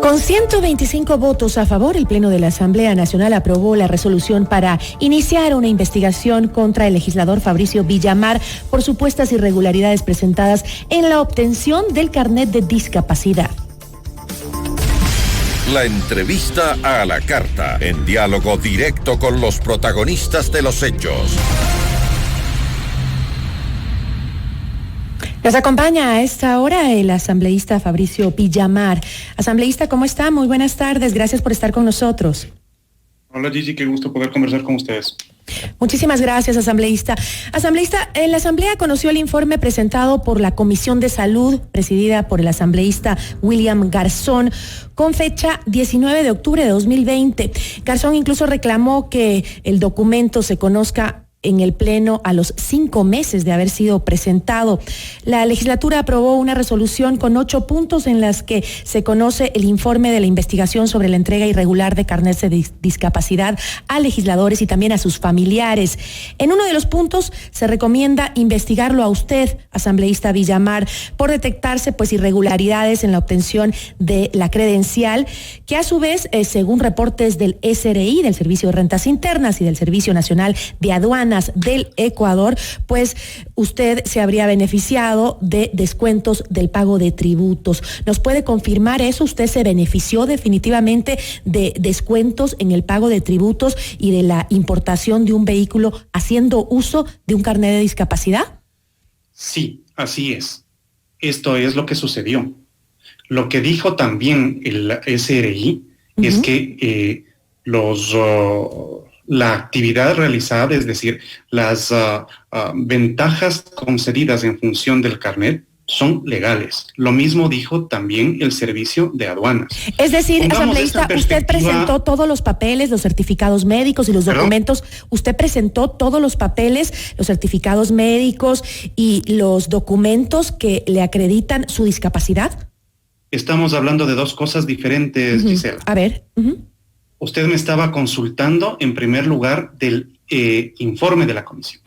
Con 125 votos a favor, el Pleno de la Asamblea Nacional aprobó la resolución para iniciar una investigación contra el legislador Fabricio Villamar por supuestas irregularidades presentadas en la obtención del carnet de discapacidad. La entrevista a la carta, en diálogo directo con los protagonistas de los hechos. Nos acompaña a esta hora el asambleísta Fabricio Villamar. Asambleísta, ¿cómo está? Muy buenas tardes, gracias por estar con nosotros. Hola Gigi, qué gusto poder conversar con ustedes. Muchísimas gracias, asambleísta. Asambleísta, la Asamblea conoció el informe presentado por la Comisión de Salud, presidida por el asambleísta William Garzón, con fecha 19 de octubre de 2020. Garzón incluso reclamó que el documento se conozca en el Pleno a los 5 meses de haber sido presentado. La legislatura aprobó una resolución con 8 puntos en las que se conoce el informe de la investigación sobre la entrega irregular de carnets de discapacidad a legisladores y también a sus familiares. En uno de los puntos se recomienda investigarlo a usted, asambleísta Villamar, por detectarse irregularidades en la obtención de la credencial, que a su vez, según reportes del SRI, del Servicio de Rentas Internas, y del Servicio Nacional de Aduanas del Ecuador, usted se habría beneficiado de descuentos del pago de tributos. ¿Nos puede confirmar eso? ¿Usted se benefició definitivamente de descuentos en el pago de tributos y de la importación de un vehículo haciendo uso de un carnet de discapacidad? Sí, así es. Esto es lo que sucedió. Lo que dijo también el SRI es que la actividad realizada, es decir, las ventajas concedidas en función del carnet, son legales. Lo mismo dijo también el Servicio de Aduanas. Es decir, asambleísta, usted presentó todos los papeles, los certificados médicos y los documentos. ¿Usted presentó todos los papeles, los certificados médicos y los documentos que le acreditan su discapacidad? Estamos hablando de dos cosas diferentes, Gisela. A ver. Usted me estaba consultando, en primer lugar, del informe de la comisión.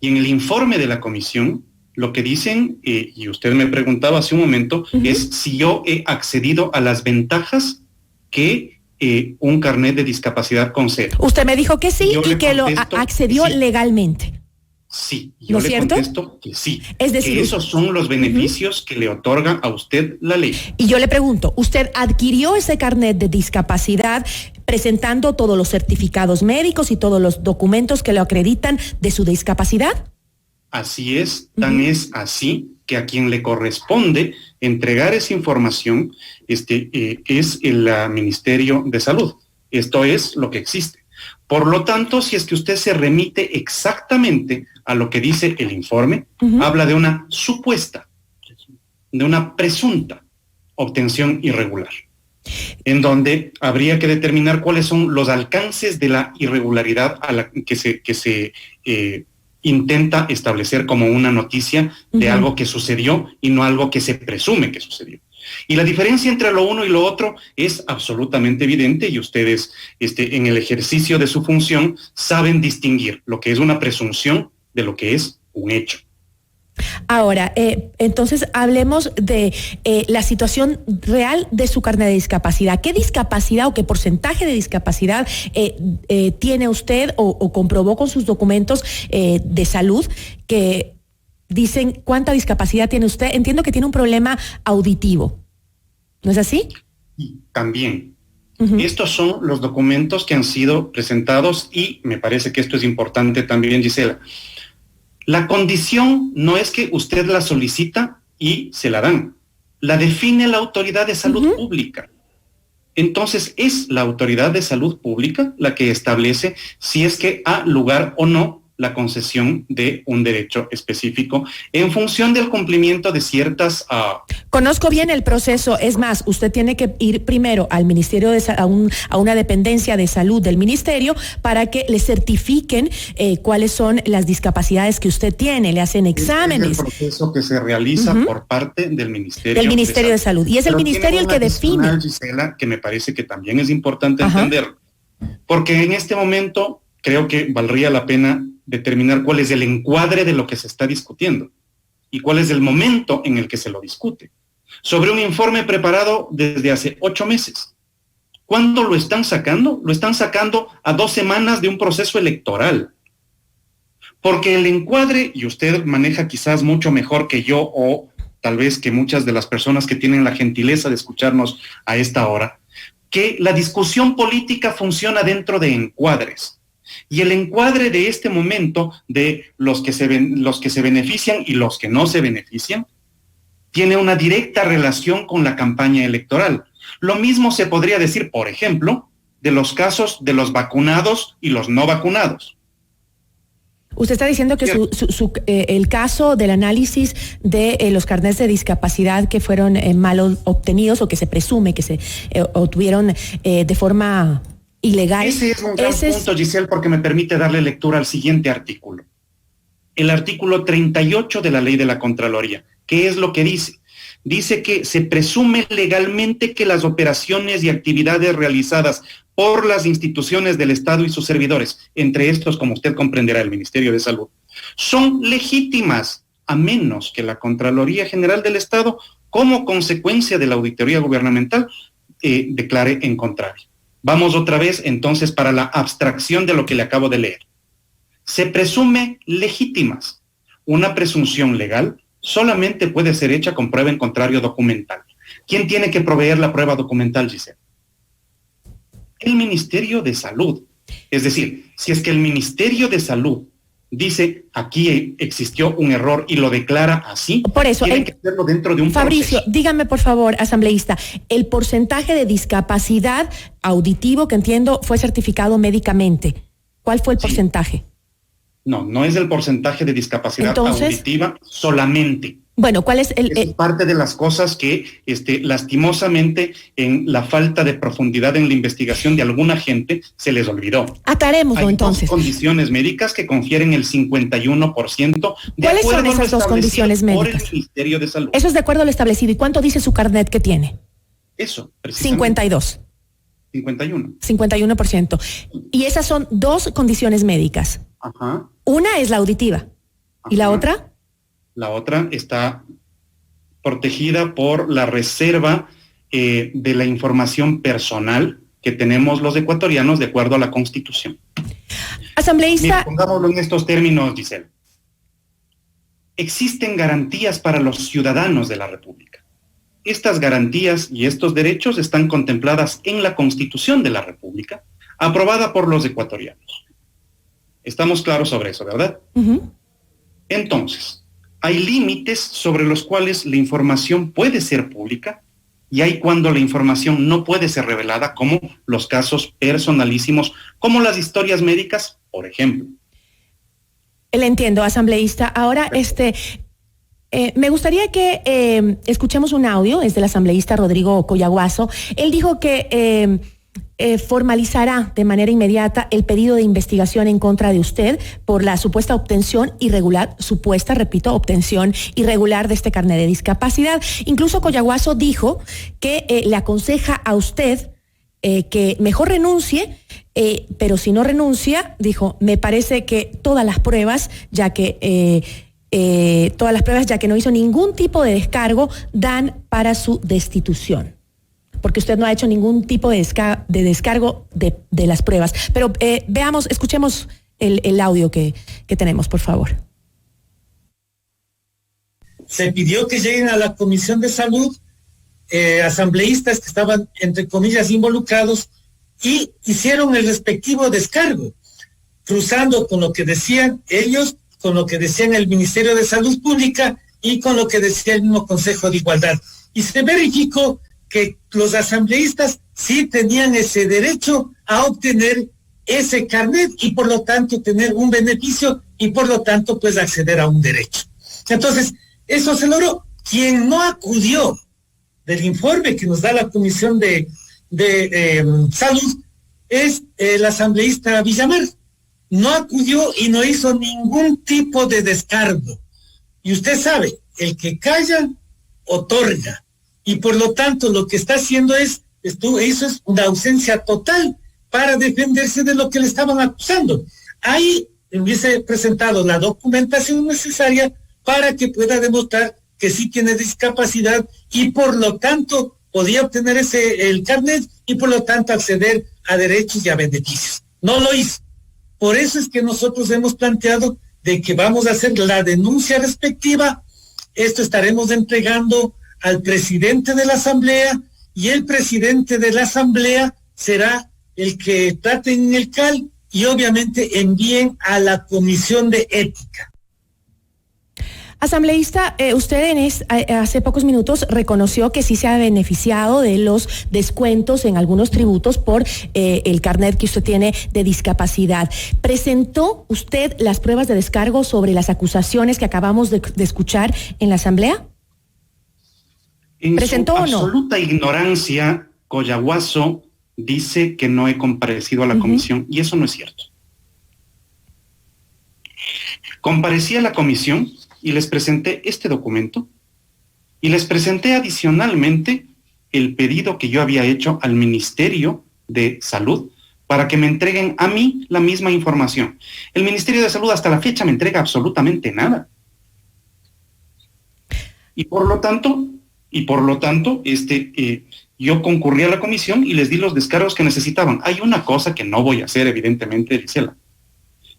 Y en el informe de la comisión, lo que dicen, y usted me preguntaba hace un momento, es si yo he accedido a las ventajas que un carnet de discapacidad concede. Usted me dijo que sí y que lo accedió legalmente. Sí, yo le contesto que sí. Es decir, que esos son los beneficios que le otorga a usted la ley. Y yo le pregunto, ¿usted adquirió ese carnet de discapacidad presentando todos los certificados médicos y todos los documentos que lo acreditan de su discapacidad? Así es, tan es así que a quien le corresponde entregar esa información es el Ministerio de Salud. Esto es lo que existe. Por lo tanto, si es que usted se remite exactamente a lo que dice el informe, habla de una supuesta, de una presunta obtención irregular, en donde habría que determinar cuáles son los alcances de la irregularidad a la que se intenta establecer como una noticia de algo que sucedió y no algo que se presume que sucedió. Y la diferencia entre lo uno y lo otro es absolutamente evidente y ustedes en el ejercicio de su función saben distinguir lo que es una presunción de lo que es un hecho. Ahora, entonces hablemos de la situación real de su carnet de discapacidad. ¿Qué discapacidad o qué porcentaje de discapacidad tiene usted o comprobó con sus documentos de salud que dicen cuánta discapacidad tiene usted? Entiendo que tiene un problema auditivo, ¿no es así? Y también. Estos son los documentos que han sido presentados y me parece que esto es importante también, Gisela. La condición no es que usted la solicita y se la dan. La define la Autoridad de Salud Pública. Entonces es la Autoridad de Salud Pública la que establece si es que ha lugar o no la concesión de un derecho específico en función del cumplimiento de ciertas... Conozco bien el proceso, es más, usted tiene que ir primero al Ministerio a una dependencia de salud del ministerio para que le certifiquen cuáles son las discapacidades que usted tiene, le hacen exámenes. Es el proceso que se realiza por parte del Ministerio de Salud. Y es el ministerio el que define. Gisela, que me parece que también es importante entender, porque en este momento creo que valdría la pena determinar cuál es el encuadre de lo que se está discutiendo y cuál es el momento en el que se lo discute. sobre un informe preparado desde hace 8 meses. ¿Cuándo lo están sacando? Lo están sacando a 2 semanas de un proceso electoral. Porque el encuadre, y usted maneja quizás mucho mejor que yo, o tal vez que muchas de las personas que tienen la gentileza de escucharnos a esta hora, que la discusión política funciona dentro de encuadres. Y el encuadre de este momento de los que se benefician y los que no se benefician tiene una directa relación con la campaña electoral. Lo mismo se podría decir, por ejemplo, de los casos de los vacunados y los no vacunados. Usted está diciendo que el caso del análisis de los carnets de discapacidad que fueron mal obtenidos o que se presume que se obtuvieron de forma ilegal. Ese es un gran punto, Giselle, porque me permite darle lectura al siguiente artículo. El artículo 38 de la Ley de la Contraloría. ¿Qué es lo que dice? Dice que se presume legalmente que las operaciones y actividades realizadas por las instituciones del Estado y sus servidores, entre estos, como usted comprenderá, el Ministerio de Salud, son legítimas, a menos que la Contraloría General del Estado, como consecuencia de la auditoría gubernamental, declare en contrario. Vamos otra vez, entonces, para la abstracción de lo que le acabo de leer. Se presume legítimas. Una presunción legal solamente puede ser hecha con prueba en contrario documental. ¿Quién tiene que proveer la prueba documental, Giselle? El Ministerio de Salud. Es decir, si es que el Ministerio de Salud dice aquí existió un error y lo declara así, por eso, tiene que hacerlo dentro de un Fabricio, proceso. dígame por favor, asambleísta, el porcentaje de discapacidad auditivo que entiendo fue certificado médicamente, ¿cuál fue el porcentaje? No es el porcentaje de discapacidad auditiva solamente. Bueno, ¿cuál es el...? Es parte de las cosas que, lastimosamente, en la falta de profundidad en la investigación de alguna gente, se les olvidó. Aclarémoslo entonces. Hay 2 condiciones médicas que confieren el 51%. ¿Cuáles son esas 2 condiciones médicas? Por el Ministerio de Salud. Eso es de acuerdo a lo establecido. ¿Y cuánto dice su carnet que tiene? Eso, precisamente. 52. 51. 51%. Y esas son 2 condiciones médicas. Ajá. Una es la auditiva. Ajá. ¿Y la otra? La otra está protegida por la reserva de la información personal que tenemos los ecuatorianos de acuerdo a la Constitución. Asambleísta. Mira, pongámoslo en estos términos, Giselle. Existen garantías para los ciudadanos de la República. Estas garantías y estos derechos están contempladas en la Constitución de la República, aprobada por los ecuatorianos. Estamos claros sobre eso, ¿verdad? Uh-huh. Entonces, hay límites sobre los cuales la información puede ser pública y hay cuando la información no puede ser revelada, como los casos personalísimos, como las historias médicas, por ejemplo. Le entiendo, asambleísta. Ahora, me gustaría que escuchemos un audio, es del asambleísta Rodrigo Collaguazo. Él dijo que formalizará de manera inmediata el pedido de investigación en contra de usted por la supuesta obtención irregular, obtención irregular de este carnet de discapacidad. Incluso Collaguazo dijo que le aconseja a usted que mejor renuncie, pero si no renuncia, dijo, me parece que todas las pruebas, ya que no hizo ningún tipo de descargo, dan para su destitución. Porque usted no ha hecho ningún tipo de descargo de las pruebas. Pero escuchemos el audio que tenemos, por favor. Se pidió que lleguen a la Comisión de Salud asambleístas que estaban, entre comillas, involucrados y hicieron el respectivo descargo, cruzando con lo que decían ellos, con lo que decían el Ministerio de Salud Pública y con lo que decía el mismo Consejo de Igualdad. Y se verificó que los asambleístas sí tenían ese derecho a obtener ese carnet y por lo tanto tener un beneficio y por lo tanto pues acceder a un derecho. Entonces, eso se logró. Quien no acudió del informe que nos da la Comisión de Salud es el asambleísta Villamar. No acudió y no hizo ningún tipo de descargo. Y usted sabe, el que calla, otorga. Y por lo tanto lo que está haciendo eso es una ausencia total para defenderse de lo que le estaban acusando. Ahí hubiese presentado la documentación necesaria para que pueda demostrar que sí tiene discapacidad y por lo tanto podía obtener el carnet y por lo tanto acceder a derechos y a beneficios. No lo hizo. Por eso es que nosotros hemos planteado de que vamos a hacer la denuncia respectiva. Esto estaremos entregando al presidente de la Asamblea y el presidente de la Asamblea será el que trate en el CAL y obviamente envíen a la Comisión de Ética. Asambleísta, usted hace pocos minutos reconoció que sí se ha beneficiado de los descuentos en algunos tributos por el carnet que usted tiene de discapacidad. ¿Presentó usted las pruebas de descargo sobre las acusaciones que acabamos de escuchar en la Asamblea? ¿Presentó o no? En absoluta ignorancia, Collahuaso dice que no he comparecido a la comisión y eso no es cierto. Comparecí a la comisión y les presenté este documento y les presenté adicionalmente el pedido que yo había hecho al Ministerio de Salud para que me entreguen a mí la misma información. El Ministerio de Salud hasta la fecha me entrega absolutamente nada. Y por lo tanto, yo concurrí a la comisión y les di los descargos que necesitaban. Hay una cosa que no voy a hacer, evidentemente, Gisela.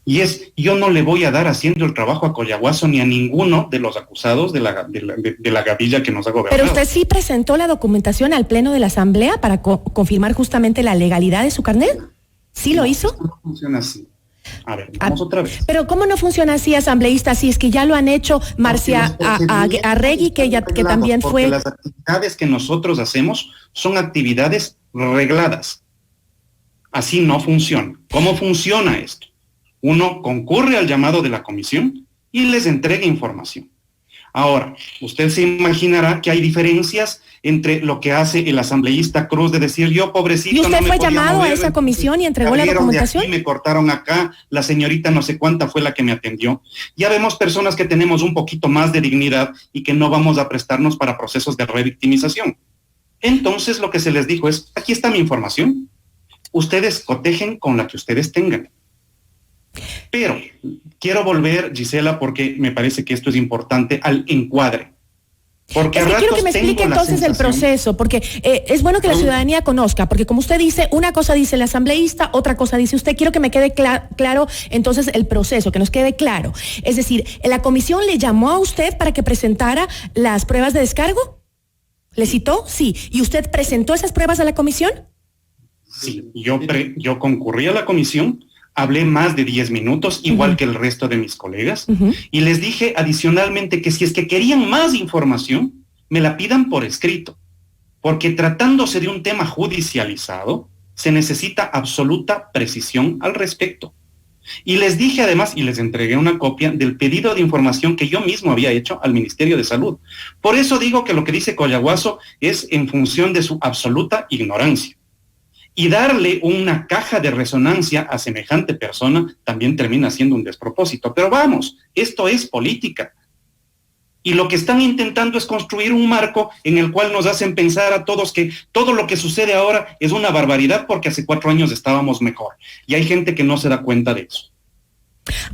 Y yo no le voy a dar haciendo el trabajo a Collahuaso ni a ninguno de los acusados de la gavilla que nos ha gobernado. Pero usted sí presentó la documentación al Pleno de la Asamblea para confirmar justamente la legalidad de su carnet. ¿Sí lo hizo? No funciona así. A ver, vamos otra vez. Pero ¿cómo no funciona así, asambleísta? Si es que ya lo han hecho Marcia Arregui, que también fue... Las actividades que nosotros hacemos son actividades regladas. Así no funciona. ¿Cómo funciona esto? Uno concurre al llamado de la comisión y les entrega información. Ahora, usted se imaginará que hay diferencias entre lo que hace el asambleísta Cruz de decir yo, pobrecito, ¿y usted no fue me llamado mover, a esa comisión y entregó la documentación? De aquí, me cortaron acá, la señorita no sé cuánta fue la que me atendió. Ya vemos personas que tenemos un poquito más de dignidad y que no vamos a prestarnos para procesos de revictimización. Entonces lo que se les dijo es, aquí está mi información, ustedes cotejen con la que ustedes tengan. Pero quiero volver, Gisela, porque me parece que esto es importante, al encuadre. Porque es que quiero que me explique entonces el proceso, porque es bueno que la ciudadanía conozca, porque como usted dice, una cosa dice el asambleísta, otra cosa dice usted. Quiero que me quede claro entonces el proceso, que nos quede claro. Es decir, ¿la comisión le llamó a usted para que presentara las pruebas de descargo? ¿Le citó? Sí. ¿Y usted presentó esas pruebas a la comisión? Sí, yo concurrí a la comisión. Hablé más de 10 minutos, igual que el resto de mis colegas, y les dije adicionalmente que si es que querían más información, me la pidan por escrito, porque tratándose de un tema judicializado, se necesita absoluta precisión al respecto. Y les dije además, y les entregué una copia del pedido de información que yo mismo había hecho al Ministerio de Salud. Por eso digo que lo que dice Collahuaso es en función de su absoluta ignorancia. Y darle una caja de resonancia a semejante persona también termina siendo un despropósito. Pero vamos, esto es política. Y lo que están intentando es construir un marco en el cual nos hacen pensar a todos que todo lo que sucede ahora es una barbaridad porque hace 4 años estábamos mejor. Y hay gente que no se da cuenta de eso.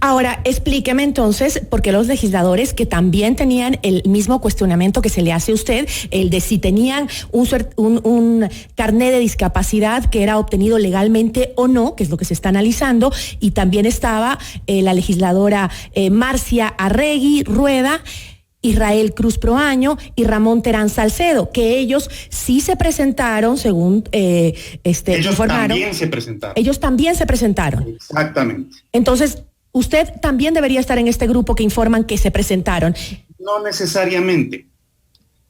Ahora, explíqueme entonces, porque los legisladores que también tenían el mismo cuestionamiento que se le hace a usted, el de si tenían un carnet de discapacidad que era obtenido legalmente o no, que es lo que se está analizando, y también estaba la legisladora Marcia Arregui Rueda, Israel Cruz Proaño y Ramón Terán Salcedo, que ellos sí se presentaron, según ellos informaron. Ellos también se presentaron. Exactamente. Entonces, usted también debería estar en este grupo que informan que se presentaron. No necesariamente.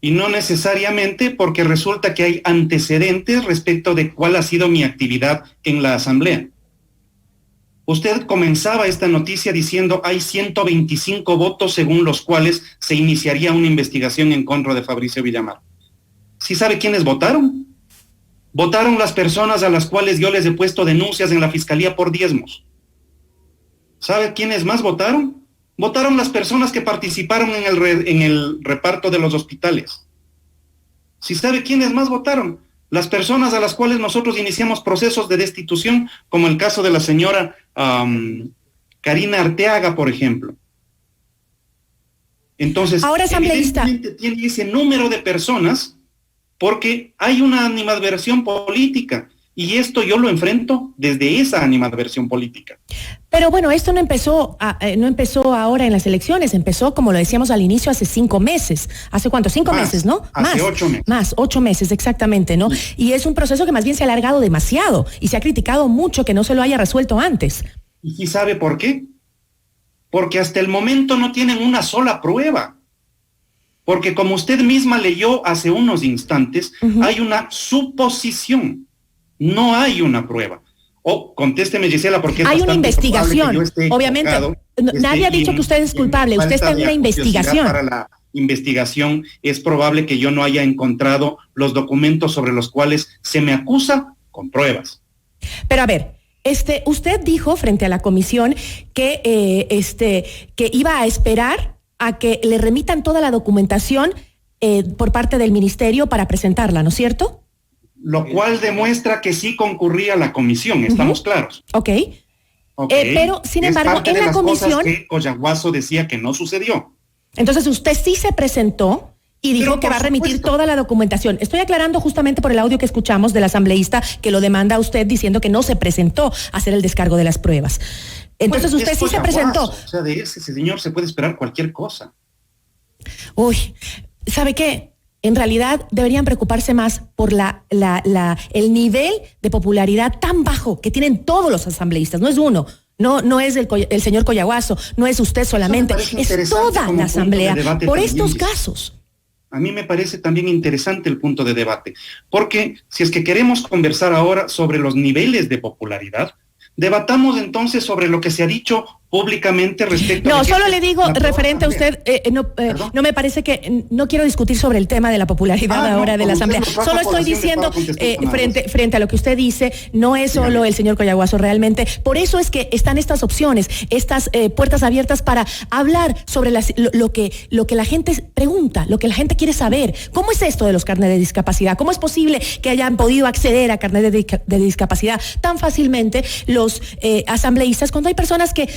Y no necesariamente porque resulta que hay antecedentes respecto de cuál ha sido mi actividad en la Asamblea. Usted comenzaba esta noticia diciendo hay 125 votos según los cuales se iniciaría una investigación en contra de Fabricio Villamar. ¿Sí sabe quiénes votaron? Votaron las personas a las cuales yo les he puesto denuncias en la Fiscalía por diezmos. ¿Sabe quiénes más votaron? Votaron las personas que participaron en el reparto de los hospitales. ¿Sí sabe quiénes más votaron? Las personas a las cuales nosotros iniciamos procesos de destitución, como el caso de la señora Karina Arteaga, por ejemplo. Entonces, ahora, asambleísta, evidentemente tiene ese número de personas porque hay una animadversión política. Y esto yo lo enfrento desde esa animadversión política. Pero bueno, esto no empezó ahora en las elecciones, empezó, como lo decíamos al inicio, hace 5 meses. ¿Hace cuánto? 5 meses, ¿no? Hace 8 meses. Más, 8 meses, exactamente, ¿no? Sí. Y es un proceso que más bien se ha alargado demasiado y se ha criticado mucho que no se lo haya resuelto antes. ¿Y sí sabe por qué? Porque hasta el momento no tienen una sola prueba. Porque como usted misma leyó hace unos instantes, hay una suposición. No hay una prueba. Contésteme, Gisela, porque hay una investigación. Obviamente, nadie ha dicho que usted es culpable. Usted está en una investigación. Para la investigación es probable que yo no haya encontrado los documentos sobre los cuales se me acusa con pruebas. Pero a ver, usted dijo frente a la comisión que iba a esperar a que le remitan toda la documentación por parte del ministerio para presentarla, ¿no es cierto? Lo cual demuestra que sí concurría a la comisión, estamos claros. Ok. Pero, sin embargo, en la comisión... Cosas que Coyahuaso decía que no sucedió. Entonces, usted sí se presentó y dijo que va a remitir toda la documentación. Estoy aclarando justamente por el audio que escuchamos del asambleísta que lo demanda a usted diciendo que no se presentó a hacer el descargo de las pruebas. Entonces, usted sí se presentó. O sea, de ese señor se puede esperar cualquier cosa. Uy, ¿sabe qué? En realidad deberían preocuparse más por el nivel de popularidad tan bajo que tienen todos los asambleístas. No es uno, no es el señor Coyahuaso, no es usted solamente, es toda la asamblea por estos casos. A mí me parece también interesante el punto de debate, porque si es que queremos conversar ahora sobre los niveles de popularidad, debatamos entonces sobre lo que se ha dicho públicamente respecto a... No, solo le digo, referente a usted, no me parece que... No quiero discutir sobre el tema de la popularidad ahora de la Asamblea. Solo estoy diciendo, frente a lo que usted dice, no es solo el señor Coyahuaso realmente. Por eso es que están estas opciones, estas puertas abiertas para hablar sobre lo que la gente pregunta, lo que la gente quiere saber. ¿Cómo es esto de los carnets de discapacidad? ¿Cómo es posible que hayan podido acceder a carnet de discapacidad tan fácilmente los asambleístas cuando hay personas que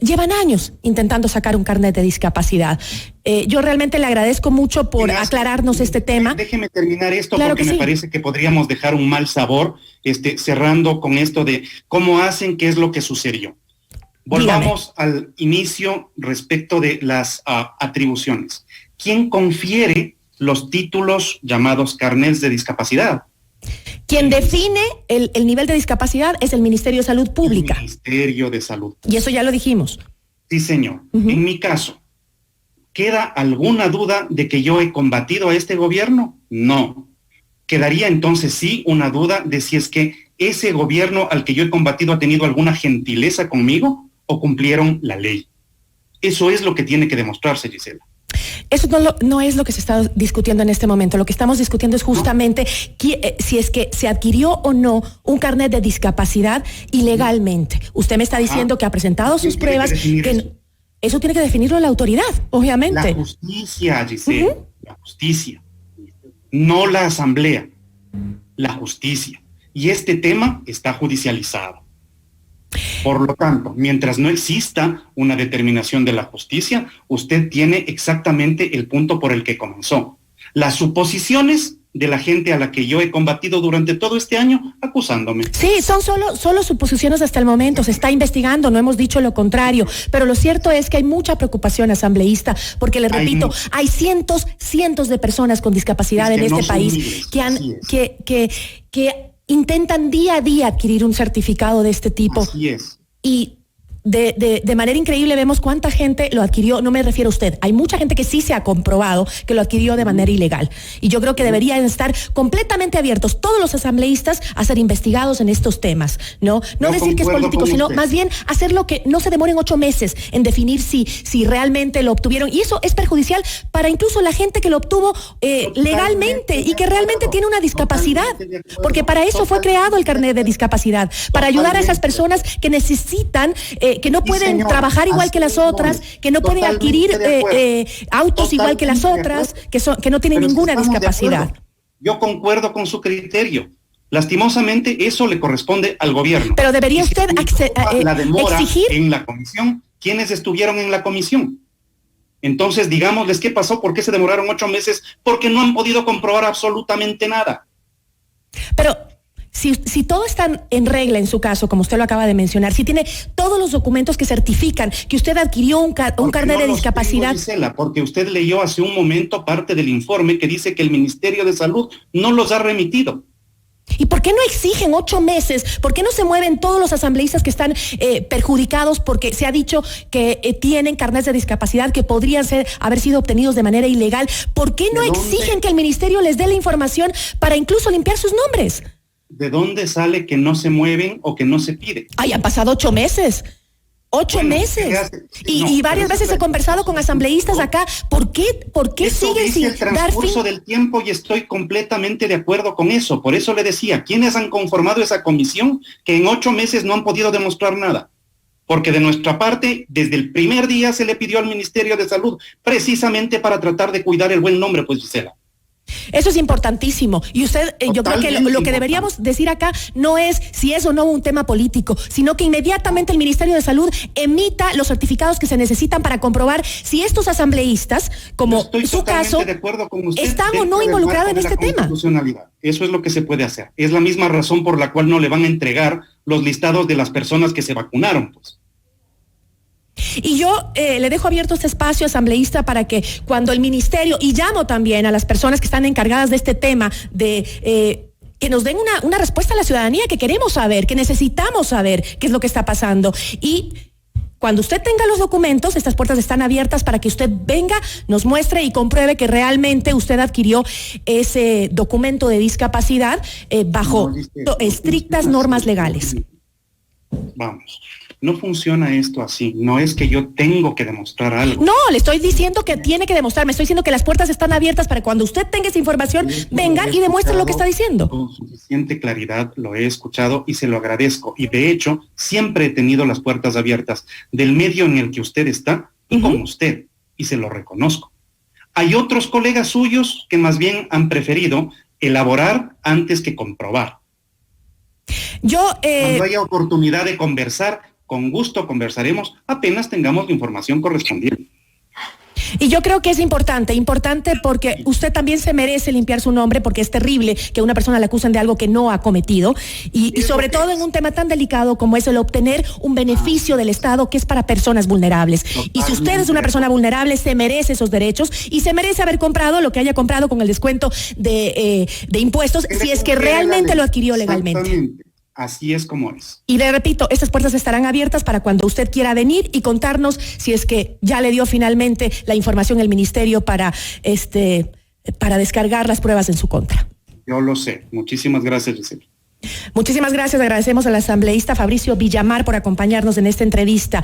llevan años intentando sacar un carnet de discapacidad? Yo realmente le agradezco mucho por aclararnos este tema. Déjeme terminar esto, claro, porque me parece que podríamos dejar un mal sabor cerrando con esto de cómo hacen, qué es lo que sucedió. Volvamos al inicio respecto de las atribuciones. ¿Quién confiere los títulos llamados carnets de discapacidad? Quien define el nivel de discapacidad es el Ministerio de Salud Pública. El Ministerio de Salud. Y eso ya lo dijimos. Sí, señor. En mi caso, ¿queda alguna duda de que yo he combatido a este gobierno? No. Quedaría entonces sí una duda de si es que ese gobierno al que yo he combatido ha tenido alguna gentileza conmigo o cumplieron la ley. Eso es lo que tiene que demostrarse, Gisela. Eso no es lo que se está discutiendo en este momento. Lo que estamos discutiendo es justamente si es que se adquirió o no un carnet de discapacidad ilegalmente. Usted me está diciendo que ha presentado sus pruebas. Eso tiene que definirlo la autoridad, obviamente. La justicia, Gisela, la justicia. No la asamblea, la justicia. Y este tema está judicializado. Por lo tanto, mientras no exista una determinación de la justicia, usted tiene exactamente el punto por el que comenzó. Las suposiciones de la gente a la que yo he combatido durante todo este año acusándome. Sí, son solo suposiciones hasta el momento, se está investigando, no hemos dicho lo contrario, pero lo cierto es que hay mucha preocupación asambleísta, porque le repito, hay cientos de personas con discapacidad en este país que intentan día a día adquirir un certificado de este tipo. Así es. Y de manera increíble vemos cuánta gente lo adquirió. No me refiero a usted, hay mucha gente que sí se ha comprobado que lo adquirió de manera ilegal, y yo creo que deberían estar completamente abiertos todos los asambleístas a ser investigados en estos temas, no decir que es político, sino más bien hacerlo que no se demoren 8 meses en definir si realmente lo obtuvieron, y eso es perjudicial para incluso la gente que lo obtuvo legalmente y que realmente tiene una discapacidad, porque para eso fue creado el carnet de discapacidad, para ayudar a esas personas que necesitan que no pueden trabajar igual que las otras, que no pueden adquirir autos igual que las otras, que no tienen ninguna discapacidad. Yo concuerdo con su criterio. Lastimosamente, eso le corresponde al gobierno. Pero debería usted la demora exigir en la comisión. ¿Quiénes estuvieron en la comisión? Entonces, digámosles qué pasó, por qué se demoraron 8 meses, porque no han podido comprobar absolutamente nada. Pero si todo está en regla en su caso, como usted lo acaba de mencionar, si tiene todos los documentos que certifican que usted adquirió un carnet de discapacidad. Tengo, Gisela, porque usted leyó hace un momento parte del informe que dice que el Ministerio de Salud no los ha remitido. ¿Y por qué no exigen 8 meses? ¿Por qué no se mueven todos los asambleístas que están perjudicados porque se ha dicho que tienen carnets de discapacidad que podrían haber sido obtenidos de manera ilegal? ¿Por qué no exigen que el ministerio les dé la información para incluso limpiar sus nombres? ¿De dónde sale que no se mueven o que no se pide? Ay, han pasado 8 meses. 8 meses. Y varias veces he conversado con asambleístas acá. ¿Por qué siguen sin el transcurso del tiempo? Y estoy completamente de acuerdo con eso. Por eso le decía, ¿quiénes han conformado esa comisión que en 8 meses no han podido demostrar nada? Porque de nuestra parte, desde el primer día se le pidió al Ministerio de Salud, precisamente para tratar de cuidar el buen nombre, pues, Gisela. Eso es importantísimo. Y usted, yo creo que lo que deberíamos decir acá no es si es o no un tema político, sino que inmediatamente el Ministerio de Salud emita los certificados que se necesitan para comprobar si estos asambleístas, como su caso, están o no involucrados en este tema. Eso es lo que se puede hacer. Es la misma razón por la cual no le van a entregar los listados de las personas que se vacunaron, pues. Y yo le dejo abierto este espacio, asambleísta, para que cuando el ministerio, y llamo también a las personas que están encargadas de este tema, de que nos den una respuesta a la ciudadanía que queremos saber, que necesitamos saber qué es lo que está pasando. Y cuando usted tenga los documentos, estas puertas están abiertas para que usted venga, nos muestre y compruebe que realmente usted adquirió ese documento de discapacidad bajo estrictas normas legales. Vamos. No funciona esto así, no es que yo tengo que demostrar algo. No, le estoy diciendo que tiene que demostrar, me estoy diciendo que las puertas están abiertas para cuando usted tenga esa información, venga y demuestre lo que está diciendo. Con suficiente claridad lo he escuchado y se lo agradezco. Y de hecho, siempre he tenido las puertas abiertas del medio en el que usted está y con usted, y se lo reconozco. Hay otros colegas suyos que más bien han preferido elaborar antes que comprobar. Cuando haya oportunidad de conversar, con gusto conversaremos apenas tengamos la información correspondiente. Y yo creo que es importante porque usted también se merece limpiar su nombre, porque es terrible que a una persona le acusen de algo que no ha cometido y sobre todo en un tema tan delicado como es el obtener un beneficio del Estado que es para personas vulnerables. Y si usted es una persona vulnerable, se merece esos derechos y se merece haber comprado lo que haya comprado con el descuento de impuestos si es que realmente lo adquirió legalmente. Así es como es. Y le repito, estas puertas estarán abiertas para cuando usted quiera venir y contarnos si es que ya le dio finalmente la información el ministerio para descargar las pruebas en su contra. Yo lo sé. Muchísimas gracias, Gisela. Muchísimas gracias. Agradecemos al asambleísta Fabricio Villamar por acompañarnos en esta entrevista.